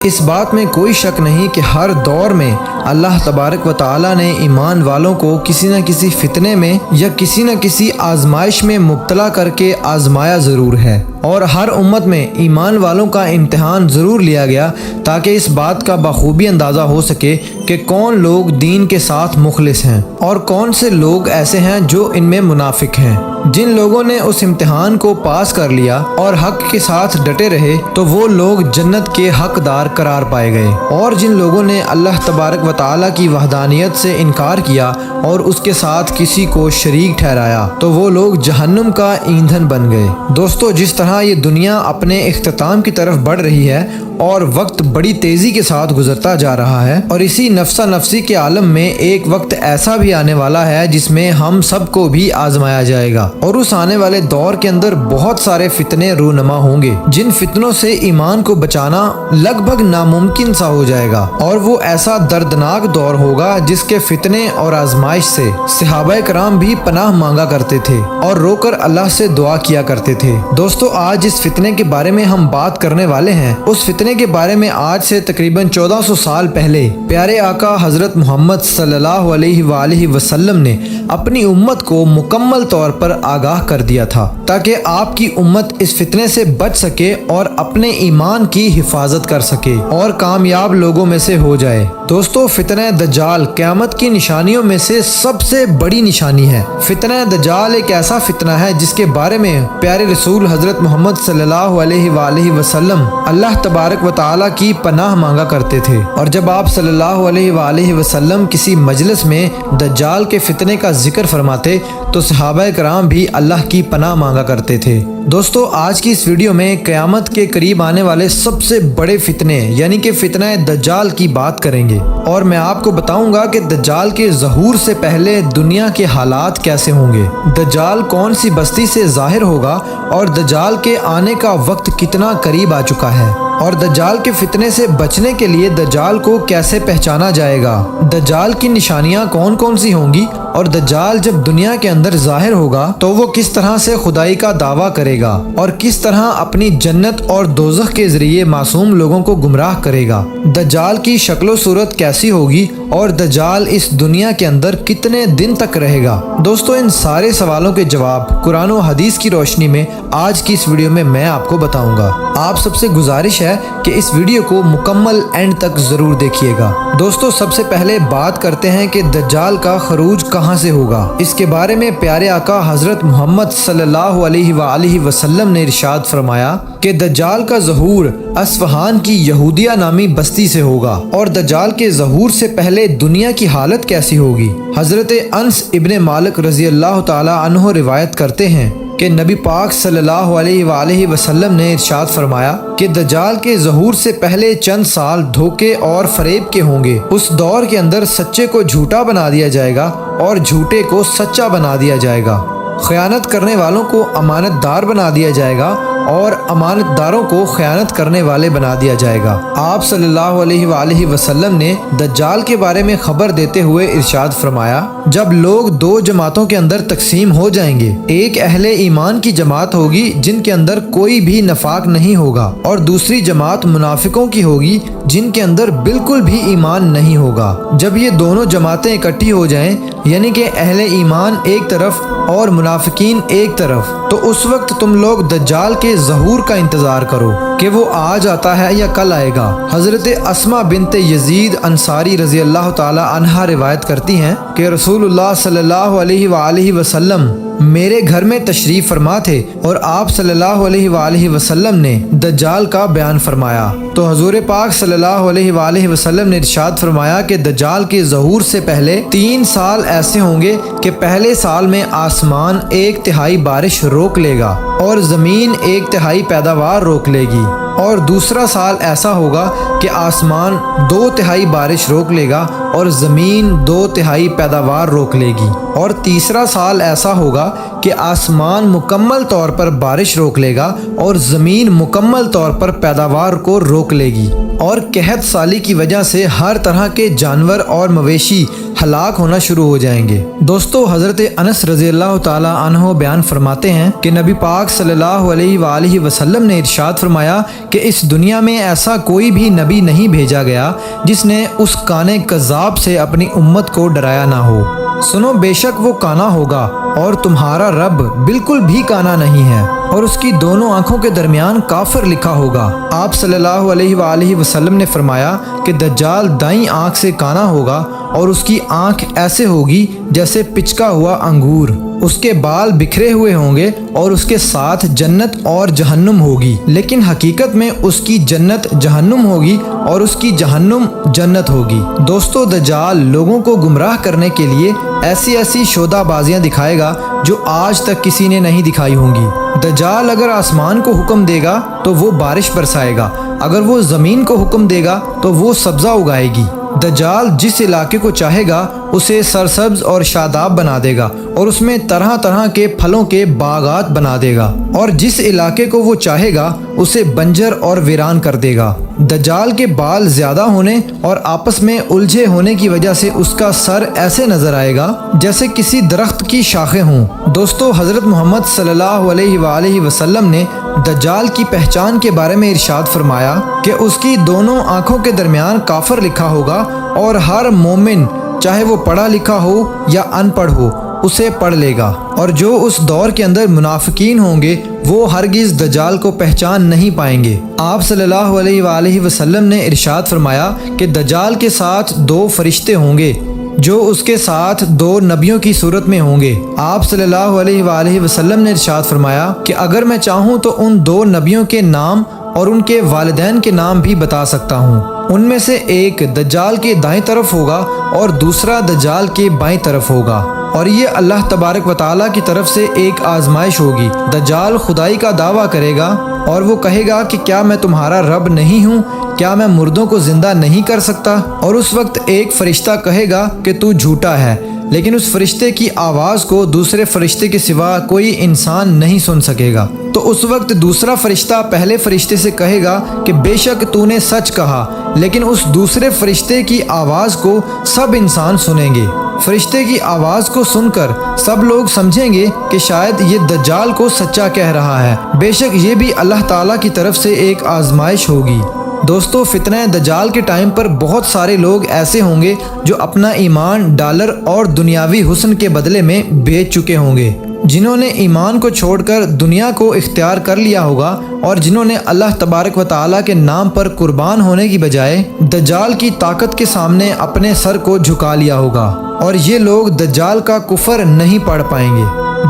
اس بات میں کوئی شک نہیں کہ ہر دور میں اللہ تبارک و تعالی نے ایمان والوں کو کسی نہ کسی فتنے میں یا کسی نہ کسی آزمائش میں مبتلا کر کے آزمایا ضرور ہے، اور ہر امت میں ایمان والوں کا امتحان ضرور لیا گیا تاکہ اس بات کا بخوبی اندازہ ہو سکے کہ کون لوگ دین کے ساتھ مخلص ہیں اور کون سے لوگ ایسے ہیں جو ان میں منافق ہیں۔ جن لوگوں نے اس امتحان کو پاس کر لیا اور حق کے ساتھ ڈٹے رہے تو وہ لوگ جنت کے حقدار قرار پائے گئے، اور جن لوگوں نے اللہ تبارک و تعالیٰ کی وحدانیت سے انکار کیا اور اس کے ساتھ کسی کو شریک ٹھہرایا تو وہ لوگ جہنم کا ایندھن بن گئے۔ دوستو، جس طرح یہ دنیا اپنے اختتام کی طرف بڑھ رہی ہے اور وقت بڑی تیزی کے ساتھ گزرتا جا رہا ہے، اور اسی نفسا نفسی کے عالم میں ایک وقت ایسا بھی آنے والا ہے جس میں ہم سب کو بھی آزمایا جائے گا، اور اس آنے والے دور کے اندر بہت سارے فتنے رونما ہوں گے جن فتنوں سے ایمان کو بچانا لگ بھگ ناممکن سا ہو جائے گا، اور وہ ایسا دردناک دور ہوگا جس کے فتنے اور آزمائش سے صحابہ کرام بھی پناہ مانگا کرتے تھے اور رو کر اللہ سے دعا کیا کرتے تھے۔ دوستو، آج جس فتنے کے بارے میں ہم بات کرنے والے ہیں اس فتنے کے بارے میں آج سے تقریباً 1400 سال پہلے پیارے آقا حضرت محمد صلی اللہ علیہ وآلہ وسلم نے اپنی امت کو مکمل طور پر آگاہ کر دیا تھا تاکہ آپ کی امت اس فتنے سے بچ سکے اور اپنے ایمان کی حفاظت کر سکے اور کامیاب لوگوں میں سے ہو جائے۔ دوستو، فتنہ دجال قیامت کی نشانیوں میں سے سب سے بڑی نشانی ہے۔ فتنہ دجال ایک ایسا فتنہ ہے جس کے بارے میں پیارے رسول حضرت محمد صلی اللہ علیہ وآلہ وسلم اللہ تبارک و تعالیٰ کی پناہ مانگا کرتے تھے، اور جب آپ صلی اللہ علیہ وآلہ وسلم کسی مجلس میں دجال کے فتنے کا ذکر فرماتے تو صحابہ کرام بھی اللہ کی پناہ مانگا کرتے تھے۔ دوستو، آج کی اس ویڈیو میں قیامت کے قریب آنے والے سب سے بڑے فتنے یعنی کہ فتنہ دجال کی بات کریں گے، اور میں آپ کو بتاؤں گا کہ دجال کے ظہور سے پہلے دنیا کے حالات کیسے ہوں گے، دجال کون سی بستی سے ظاہر ہوگا اور دجال کے آنے کا وقت کتنا قریب آ چکا ہے، اور دجال کے فتنے سے بچنے کے لیے دجال کو کیسے پہچانا جائے گا، دجال کی نشانیاں کون کون سی ہوں گی، اور دجال جب دنیا کے اندر ظاہر ہوگا تو وہ کس طرح سے خدائی کا دعویٰ کرے گا اور کس طرح اپنی جنت اور دوزخ کے ذریعے معصوم لوگوں کو گمراہ کرے گا، دجال کی شکل و صورت کیسی ہوگی اور دجال اس دنیا کے اندر کتنے دن تک رہے گا۔ دوستو، ان سارے سوالوں کے جواب قرآن و حدیث کی روشنی میں آج کی اس ویڈیو میں آپ کو بتاؤں گا۔ آپ سب سے گزارش ہے کہ اس ویڈیو کو مکمل اینڈ تک ضرور دیکھیے گا۔ دوستو، سب سے پہلے بات کرتے ہیں کہ دجال کا خروج کہاں سے ہوگا۔ اس کے بارے میں پیارے آقا حضرت محمد صلی اللہ علیہ وآلہ وسلم نے ارشاد فرمایا کہ دجال کا ظہور اصفہان کی یہودیہ نامی بستی سے ہوگا، اور دجال کے ظہور سے پہلے دنیا کی حالت کیسی ہوگی۔ حضرت انس ابن مالک رضی اللہ تعالی عنہ روایت کرتے ہیں کہ نبی پاک صلی اللہ علیہ وآلہ وسلم نے ارشاد فرمایا کہ دجال کے ظہور سے پہلے چند سال دھوکے اور فریب کے ہوں گے۔ اس دور کے اندر سچے کو جھوٹا بنا دیا جائے گا اور جھوٹے کو سچا بنا دیا جائے گا، خیانت کرنے والوں کو امانت دار بنا دیا جائے گا اور امانت داروں کو خیانت کرنے والے بنا دیا جائے گا۔ آپ صلی اللہ علیہ وآلہ وسلم نے دجال کے بارے میں خبر دیتے ہوئے ارشاد فرمایا، جب لوگ دو جماعتوں کے اندر تقسیم ہو جائیں گے، ایک اہل ایمان کی جماعت ہوگی جن کے اندر کوئی بھی نفاق نہیں ہوگا، اور دوسری جماعت منافقوں کی ہوگی جن کے اندر بالکل بھی ایمان نہیں ہوگا۔ جب یہ دونوں جماعتیں اکٹھی ہو جائیں یعنی کہ اہل ایمان ایک طرف اور منافقین ایک طرف، تو اس وقت تم لوگ دجال کے ظہور کا انتظار کرو کہ وہ آج آتا ہے یا کل آئے گا۔ حضرت اسما بنت یزید انصاری رضی اللہ تعالی عنہا روایت کرتی ہیں کہ رسول اللہ صلی اللہ علیہ وآلہ وسلم میرے گھر میں تشریف فرما تھے اور آپ صلی اللہ علیہ وآلہ وسلم نے دجال کا بیان فرمایا، تو حضور پاک صلی اللہ علیہ وآلہ وسلم نے ارشاد فرمایا کہ دجال کے ظہور سے پہلے 3 سال ایسے ہوں گے کہ پہلے سال میں آسمان 1/3 بارش روک لے گا اور زمین 1/3 پیداوار روک لے گی، اور دوسرا سال ایسا ہوگا کہ آسمان 2/3 بارش روک لے گا اور زمین 2/3 پیداوار روک لے گی، اور تیسرا سال ایسا ہوگا کہ آسمان مکمل طور پر بارش روک لے گا اور زمین مکمل طور پر پیداوار کو روک لے گی، اور قحط سالی کی وجہ سے ہر طرح کے جانور اور مویشی ہلاک ہونا شروع ہو جائیں گے۔ دوستو، حضرت انس رضی اللہ تعالی عنہ بیان فرماتے ہیں کہ نبی پاک صلی اللہ علیہ وآلہ وسلم نے ارشاد فرمایا کہ اس دنیا میں ایسا کوئی بھی نبی نہیں بھیجا گیا جس نے اس کانے کذاب سے اپنی امت کو ڈرایا نہ ہو۔ سنو، بے شک وہ کانا ہوگا اور تمہارا رب بالکل بھی کانا نہیں ہے، اور اس کی دونوں آنکھوں کے درمیان کافر لکھا ہوگا۔ آپ صلی اللہ علیہ وآلہ وسلم نے فرمایا کہ دجال دائیں آنکھ سے کانا ہوگا اور اس کی آنکھ ایسے ہوگی جیسے پچکا ہوا انگور، اس کے بال بکھرے ہوئے ہوں گے اور اس کے ساتھ جنت اور جہنم ہوگی، لیکن حقیقت میں اس کی جنت جہنم ہوگی اور اس کی جہنم جنت ہوگی۔ دوستو، دجال لوگوں کو گمراہ کرنے کے لیے ایسی ایسی شودہ بازیاں دکھائے گا جو آج تک کسی نے نہیں دکھائی ہوں گی۔ دجال اگر آسمان کو حکم دے گا تو وہ بارش برسائے گا، اگر وہ زمین کو حکم دے گا تو وہ سبزہ اگائے گی۔ دجال جس علاقے کو چاہے گا اسے سرسبز اور شاداب بنا دے گا اور اس میں طرح طرح کے پھلوں کے باغات بنا دے گا، اور جس علاقے کو وہ چاہے گا اسے بنجر اور ویران کر دے گا۔ دجال کے بال زیادہ ہونے اور آپس میں الجھے ہونے کی وجہ سے اس کا سر ایسے نظر آئے گا جیسے کسی درخت کی شاخیں ہوں۔ دوستو، حضرت محمد صلی اللہ علیہ وآلہ وسلم نے دجال کی پہچان کے بارے میں ارشاد فرمایا کہ اس کی دونوں آنکھوں کے درمیان کافر لکھا ہوگا، اور ہر مومن چاہے وہ پڑھا لکھا ہو یا ان پڑھ ہو اسے پڑھ لے گا، اور جو اس دور کے اندر منافقین ہوں گے وہ ہرگز دجال کو پہچان نہیں پائیں گے۔ آپ صلی اللہ علیہ وآلہ وسلم نے ارشاد فرمایا کہ دجال کے ساتھ 2 فرشتے ہوں گے جو اس کے ساتھ 2 نبیوں کی صورت میں ہوں گے۔ آپ صلی اللہ علیہ وآلہ وسلم نے ارشاد فرمایا کہ اگر میں چاہوں تو ان 2 نبیوں کے نام اور ان کے والدین کے نام بھی بتا سکتا ہوں۔ ان میں سے ایک دجال کے دائیں طرف ہوگا اور دوسرا دجال کے بائیں طرف ہوگا، اور یہ اللہ تبارک و تعالیٰ کی طرف سے ایک آزمائش ہوگی۔ دجال خدائی کا دعویٰ کرے گا اور وہ کہے گا کہ کیا میں تمہارا رب نہیں ہوں؟ کیا میں مردوں کو زندہ نہیں کر سکتا؟ اور اس وقت ایک فرشتہ کہے گا کہ تو جھوٹا ہے، لیکن اس فرشتے کی آواز کو دوسرے فرشتے کے سوا کوئی انسان نہیں سن سکے گا۔ تو اس وقت دوسرا فرشتہ پہلے فرشتے سے کہے گا کہ بے شک تو نے سچ کہا، لیکن اس دوسرے فرشتے کی آواز کو سب انسان سنیں گے۔ فرشتے کی آواز کو سن کر سب لوگ سمجھیں گے کہ شاید یہ دجال کو سچا کہہ رہا ہے، بے شک یہ بھی اللہ تعالیٰ کی طرف سے ایک آزمائش ہوگی۔ دوستو، فتنہ دجال کے ٹائم پر بہت سارے لوگ ایسے ہوں گے جو اپنا ایمان ڈالر اور دنیاوی حسن کے بدلے میں بیچ چکے ہوں گے، جنہوں نے ایمان کو چھوڑ کر دنیا کو اختیار کر لیا ہوگا، اور جنہوں نے اللہ تبارک و تعالیٰ کے نام پر قربان ہونے کی بجائے دجال کی طاقت کے سامنے اپنے سر کو جھکا لیا ہوگا، اور یہ لوگ دجال کا کفر نہیں پڑھ پائیں گے،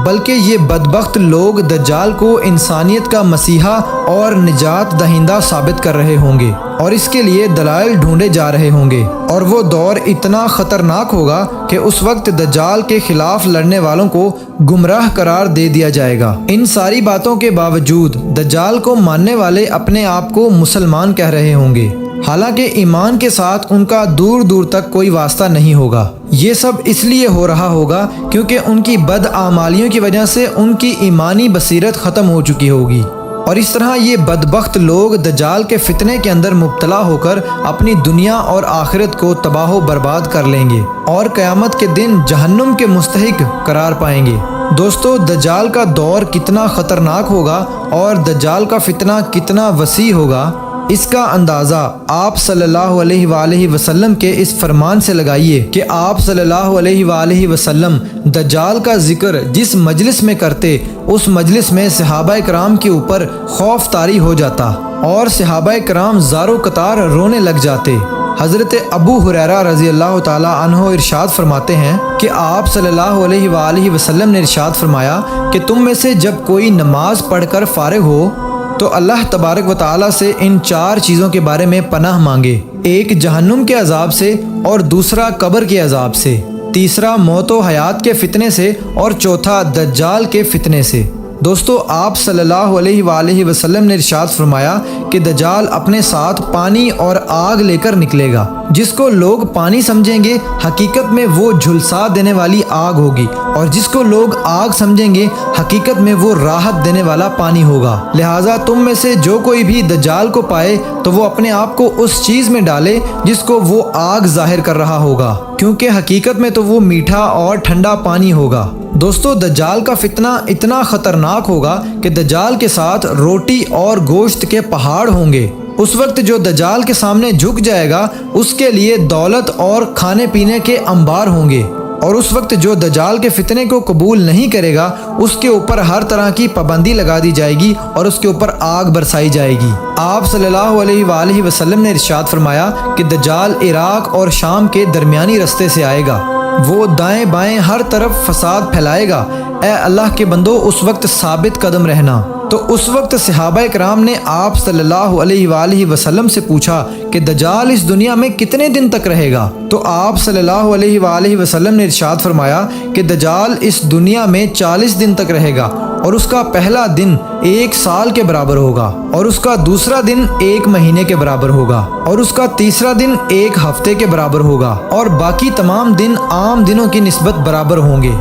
بلکہ یہ بدبخت لوگ دجال کو انسانیت کا مسیحا اور نجات دہندہ ثابت کر رہے ہوں گے، اور اس کے لیے دلائل ڈھونڈے جا رہے ہوں گے، اور وہ دور اتنا خطرناک ہوگا کہ اس وقت دجال کے خلاف لڑنے والوں کو گمراہ قرار دے دیا جائے گا۔ ان ساری باتوں کے باوجود دجال کو ماننے والے اپنے آپ کو مسلمان کہہ رہے ہوں گے، حالانکہ ایمان کے ساتھ ان کا دور دور تک کوئی واسطہ نہیں ہوگا۔ یہ سب اس لیے ہو رہا ہوگا کیونکہ ان کی بدعمالیوں کی وجہ سے ان کی ایمانی بصیرت ختم ہو چکی ہوگی، اور اس طرح یہ بدبخت لوگ دجال کے فتنے کے اندر مبتلا ہو کر اپنی دنیا اور آخرت کو تباہ و برباد کر لیں گے اور قیامت کے دن جہنم کے مستحق قرار پائیں گے۔ دوستو، دجال کا دور کتنا خطرناک ہوگا اور دجال کا فتنہ کتنا وسیع ہوگا، اس کا اندازہ آپ صلی اللہ علیہ وآلہ وسلم کے اس فرمان سے لگائیے کہ آپ صلی اللہ علیہ وآلہ وسلم دجال کا ذکر جس مجلس میں کرتے، اس مجلس میں صحابہ کرام کے اوپر خوف طاری ہو جاتا اور صحابہ کرام زارو قطار رونے لگ جاتے۔ حضرت ابو ہریرہ رضی اللہ تعالیٰ عنہ ارشاد فرماتے ہیں کہ آپ صلی اللہ علیہ وآلہ وسلم نے ارشاد فرمایا کہ تم میں سے جب کوئی نماز پڑھ کر فارغ ہو تو اللہ تبارک و تعالیٰ سے ان 4 چیزوں کے بارے میں پناہ مانگے، ایک جہنم کے عذاب سے، اور دوسرا قبر کے عذاب سے، تیسرا موت و حیات کے فتنے سے، اور چوتھا دجال کے فتنے سے۔ دوستو، آپ صلی اللہ علیہ وآلہ وسلم نے ارشاد فرمایا کہ دجال اپنے ساتھ پانی اور آگ لے کر نکلے گا، جس کو لوگ پانی سمجھیں گے حقیقت میں وہ جھلسا دینے والی آگ ہوگی، اور جس کو لوگ آگ سمجھیں گے حقیقت میں وہ راحت دینے والا پانی ہوگا۔ لہٰذا تم میں سے جو کوئی بھی دجال کو پائے تو وہ اپنے آپ کو اس چیز میں ڈالے جس کو وہ آگ ظاہر کر رہا ہوگا، کیونکہ حقیقت میں تو وہ میٹھا اور ٹھنڈا پانی ہوگا۔ دوستو، دجال کا فتنہ اتنا خطرناک ہوگا کہ دجال کے ساتھ روٹی اور گوشت کے پہاڑ ہوں گے۔ اس وقت جو دجال کے سامنے جھک جائے گا اس کے لیے دولت اور کھانے پینے کے انبار ہوں گے، اور اس وقت جو دجال کے فتنے کو قبول نہیں کرے گا اس کے اوپر ہر طرح کی پابندی لگا دی جائے گی اور اس کے اوپر آگ برسائی جائے گی۔ آپ صلی اللہ علیہ وآلہ وسلم نے ارشاد فرمایا کہ دجال عراق اور شام کے درمیانی رستے سے آئے گا، وہ دائیں بائیں ہر طرف فساد پھیلائے گا۔ اے اللہ کے بندو، اس وقت ثابت قدم رہنا۔ تو اس وقت صحابہ کرام نے آپ صلی اللہ علیہ وآلہ وسلم سے پوچھا کہ دجال اس دنیا میں کتنے دن تک رہے گا؟ تو آپ صلی اللہ علیہ وآلہ وسلم نے ارشاد فرمایا کہ دجال اس دنیا میں 40 دن تک رہے گا، اور اس کا پہلا دن 1 سال کے برابر ہوگا، اور اس کا دوسرا دن 1 مہینے کے برابر ہوگا، اور اس کا تیسرا دن 1 ہفتے کے برابر ہوگا، اور باقی تمام دن عام دنوں کی نسبت برابر ہوں گے۔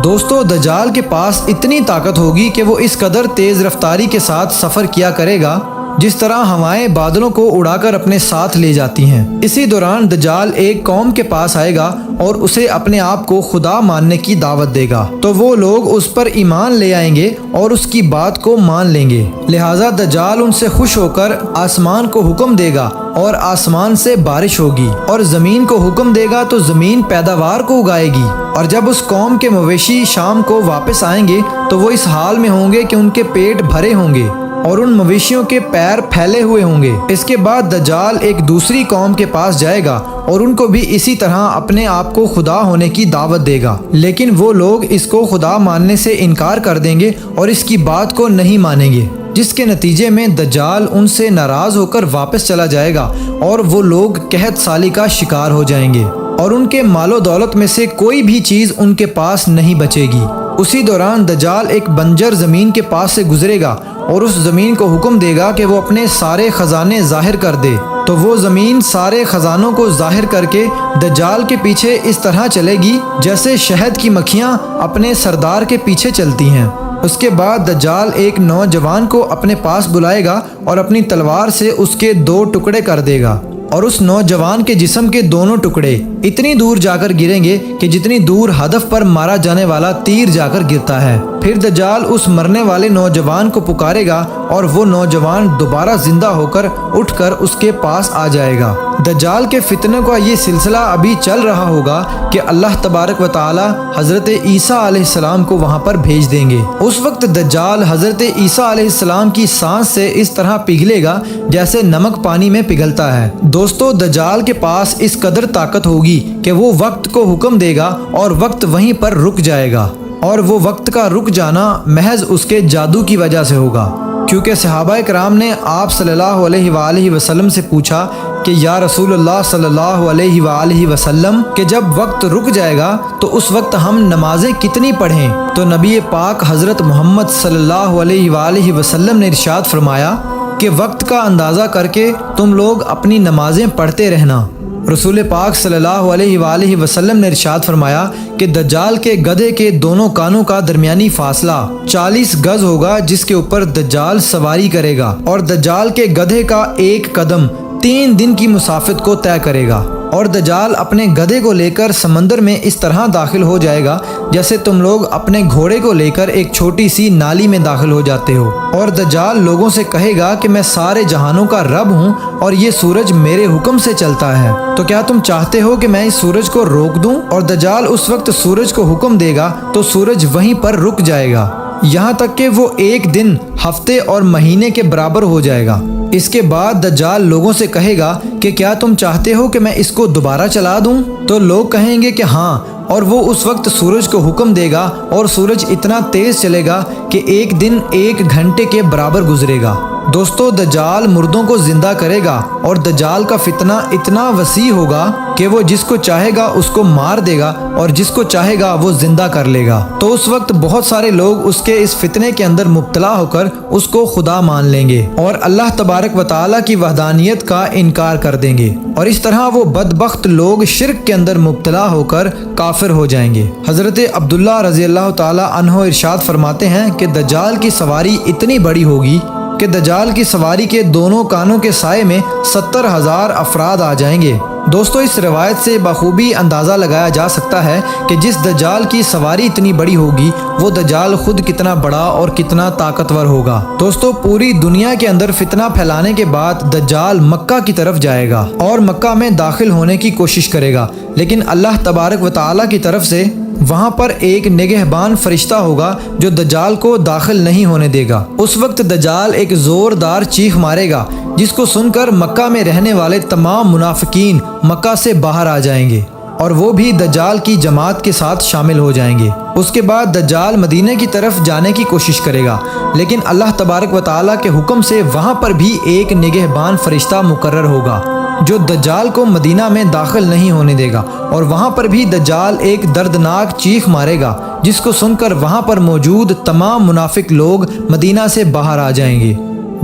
دوستو، دجال کے پاس اتنی طاقت ہوگی کہ وہ اس قدر تیز رفتاری کے ساتھ سفر کیا کرے گا جس طرح ہوائیں بادلوں کو اڑا کر اپنے ساتھ لے جاتی ہیں۔ اسی دوران دجال ایک قوم کے پاس آئے گا اور اسے اپنے آپ کو خدا ماننے کی دعوت دے گا، تو وہ لوگ اس پر ایمان لے آئیں گے اور اس کی بات کو مان لیں گے۔ لہٰذا دجال ان سے خوش ہو کر آسمان کو حکم دے گا اور آسمان سے بارش ہوگی، اور زمین کو حکم دے گا تو زمین پیداوار کو اگائے گی۔ اور جب اس قوم کے مویشی شام کو واپس آئیں گے تو وہ اس حال میں ہوں گے کہ ان کے پیٹ بھرے ہوں گے اور ان مویشیوں کے پیر پھیلے ہوئے ہوں گے۔ اس کے بعد دجال ایک دوسری قوم کے پاس جائے گا اور ان کو بھی اسی طرح اپنے آپ کو خدا ہونے کی دعوت دے گا، لیکن وہ لوگ اس کو خدا ماننے سے انکار کر دیں گے اور اس کی بات کو نہیں مانیں گے، جس کے نتیجے میں دجال ان سے ناراض ہو کر واپس چلا جائے گا اور وہ لوگ قحط سالی کا شکار ہو جائیں گے، اور ان کے مال و دولت میں سے کوئی بھی چیز ان کے پاس نہیں بچے گی۔ اسی دوران دجال ایک بنجر زمین کے پاس سے گزرے گا اور اس زمین کو حکم دے گا کہ وہ اپنے سارے خزانے ظاہر کر دے، تو وہ زمین سارے خزانوں کو ظاہر کر کے دجال کے پیچھے اس طرح چلے گی جیسے شہد کی مکھیاں اپنے سردار کے پیچھے چلتی ہیں۔ اس کے بعد دجال ایک نوجوان کو اپنے پاس بلائے گا اور اپنی تلوار سے اس کے 2 ٹکڑے کر دے گا، اور اس نوجوان کے جسم کے دونوں ٹکڑے اتنی دور جا کر گریں گے کہ جتنی دور ہدف پر مارا جانے والا تیر جا کر گرتا ہے۔ پھر دجال اس مرنے والے نوجوان کو پکارے گا اور وہ نوجوان دوبارہ زندہ ہو کر اٹھ کر اس کے پاس آ جائے گا۔ دجال کے فتنوں کا یہ سلسلہ ابھی چل رہا ہوگا کہ اللہ تبارک و تعالی حضرت عیسیٰ علیہ السلام کو وہاں پر بھیج دیں گے۔ اس وقت دجال حضرت عیسیٰ علیہ السلام کی سانس سے اس طرح پگھلے گا جیسے نمک پانی میں پگھلتا ہے۔ دوستو، دجال کے پاس اس قدر طاقت ہوگی کہ وہ وقت کو حکم دے گا اور وقت وہیں پر رک جائے گا، اور وہ وقت کا رک جانا محض اس کے جادو کی وجہ سے ہوگا، کیونکہ صحابہ کرام نے آپ صلی اللہ علیہ وآلہ وسلم سے پوچھا کہ یا رسول اللہ صلی اللہ علیہ وآلہ وسلم کہ جب وقت رک جائے گا تو اس وقت ہم نمازیں کتنی پڑھیں؟ تو نبی پاک حضرت محمد صلی اللہ علیہ وآلہ وسلم نے ارشاد فرمایا کہ وقت کا اندازہ کر کے تم لوگ اپنی نمازیں پڑھتے رہنا۔ رسول پاک صلی اللہ علیہ وآلہ وسلم نے ارشاد فرمایا کہ دجال کے گدھے کے دونوں کانوں کا درمیانی فاصلہ 40 گز ہوگا جس کے اوپر دجال سواری کرے گا، اور دجال کے گدھے کا ایک قدم 3 دن کی مسافت کو طے کرے گا، اور دجال اپنے گدھے کو لے کر سمندر میں اس طرح داخل ہو جائے گا جیسے تم لوگ اپنے گھوڑے کو لے کر ایک چھوٹی سی نالی میں داخل ہو جاتے ہو، اور دجال لوگوں سے کہے گا کہ میں سارے جہانوں کا رب ہوں اور یہ سورج میرے حکم سے چلتا ہے، تو کیا تم چاہتے ہو کہ میں اس سورج کو روک دوں؟ اور دجال اس وقت سورج کو حکم دے گا تو سورج وہیں پر رک جائے گا، یہاں تک کہ وہ 1 دن، ہفتے اور مہینے کے برابر ہو جائے گا۔ اس کے بعد دجال لوگوں سے کہے گا کہ کیا تم چاہتے ہو کہ میں اس کو دوبارہ چلا دوں؟ تو لوگ کہیں گے کہ ہاں، اور وہ اس وقت سورج کو حکم دے گا اور سورج اتنا تیز چلے گا کہ 1 دن 1 گھنٹے کے برابر گزرے گا۔ دوستو، دجال مردوں کو زندہ کرے گا اور دجال کا فتنہ اتنا وسیع ہوگا کہ وہ جس کو چاہے گا اس کو مار دے گا اور جس کو چاہے گا وہ زندہ کر لے گا۔ تو اس وقت بہت سارے لوگ اس کے اس فتنے کے اندر مبتلا ہو کر اس کو خدا مان لیں گے اور اللہ تبارک و تعالیٰ کی وحدانیت کا انکار کر دیں گے، اور اس طرح وہ بدبخت لوگ شرک کے اندر مبتلا ہو کر کافر ہو جائیں گے۔ حضرت عبداللہ رضی اللہ تعالیٰ عنہ ارشاد فرماتے ہیں کہ دجال کی سواری اتنی بڑی ہوگی کہ دجال کی سواری کے دونوں کانوں کے سائے میں 70,000 افراد آ جائیں گے۔ دوستو اس روایت سے بخوبی اندازہ لگایا جا سکتا ہے کہ جس دجال کی سواری اتنی بڑی ہوگی وہ دجال خود کتنا بڑا اور کتنا طاقتور ہوگا۔ دوستو پوری دنیا کے اندر فتنہ پھیلانے کے بعد دجال مکہ کی طرف جائے گا اور مکہ میں داخل ہونے کی کوشش کرے گا، لیکن اللہ تبارک و تعالیٰ کی طرف سے وہاں پر ایک نگہبان فرشتہ ہوگا جو دجال کو داخل نہیں ہونے دے گا۔ اس وقت دجال ایک زوردار چیخ مارے گا جس کو سن کر مکہ میں رہنے والے تمام منافقین مکہ سے باہر آ جائیں گے اور وہ بھی دجال کی جماعت کے ساتھ شامل ہو جائیں گے۔ اس کے بعد دجال مدینہ کی طرف جانے کی کوشش کرے گا، لیکن اللہ تبارک و تعالیٰ کے حکم سے وہاں پر بھی ایک نگہبان فرشتہ مقرر ہوگا جو دجال کو مدینہ میں داخل نہیں ہونے دے گا، اور وہاں پر بھی دجال ایک دردناک چیخ مارے گا جس کو سن کر وہاں پر موجود تمام منافق لوگ مدینہ سے باہر آ جائیں گے۔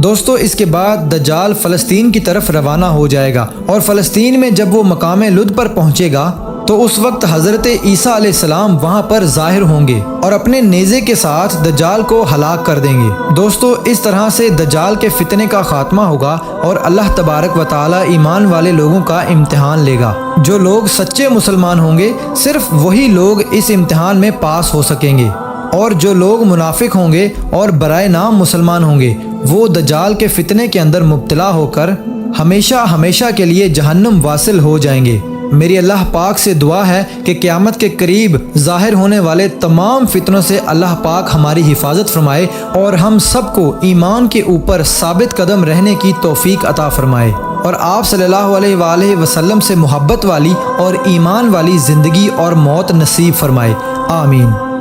دوستو اس کے بعد دجال فلسطین کی طرف روانہ ہو جائے گا، اور فلسطین میں جب وہ مقام لد پر پہنچے گا تو اس وقت حضرت عیسیٰ علیہ السلام وہاں پر ظاہر ہوں گے اور اپنے نیزے کے ساتھ دجال کو ہلاک کر دیں گے۔ دوستو اس طرح سے دجال کے فتنے کا خاتمہ ہوگا اور اللہ تبارک و تعالی ایمان والے لوگوں کا امتحان لے گا۔ جو لوگ سچے مسلمان ہوں گے صرف وہی لوگ اس امتحان میں پاس ہو سکیں گے، اور جو لوگ منافق ہوں گے اور برائے نام مسلمان ہوں گے وہ دجال کے فتنے کے اندر مبتلا ہو کر ہمیشہ ہمیشہ کے لیے جہنم واصل ہو جائیں گے۔ میری اللہ پاک سے دعا ہے کہ قیامت کے قریب ظاہر ہونے والے تمام فتنوں سے اللہ پاک ہماری حفاظت فرمائے اور ہم سب کو ایمان کے اوپر ثابت قدم رہنے کی توفیق عطا فرمائے، اور آپ صلی اللہ علیہ وآلہ وسلم سے محبت والی اور ایمان والی زندگی اور موت نصیب فرمائے۔ آمین۔